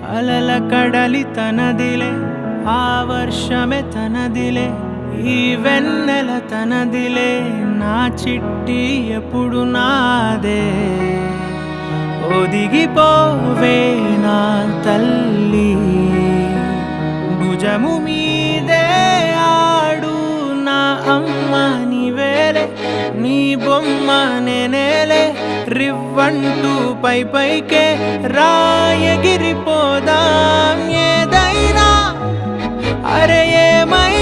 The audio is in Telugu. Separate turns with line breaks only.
అలల కడలి తనదిలే, ఆ వర్షమే తనదిలే, ఈ వెన్నెల తనదిలే, నా చిట్టి ఎప్పుడు నాదే. ఒదిగిపోవే నా తల్లి, భుజము మీదే ఆడు నా అమ్మ నీవేలే, నీ బొమ్మ నేనేలే, రివ్వంటూ పై పైకే రాయగిరిపోదాం ఏదైనా, అరే ఏమై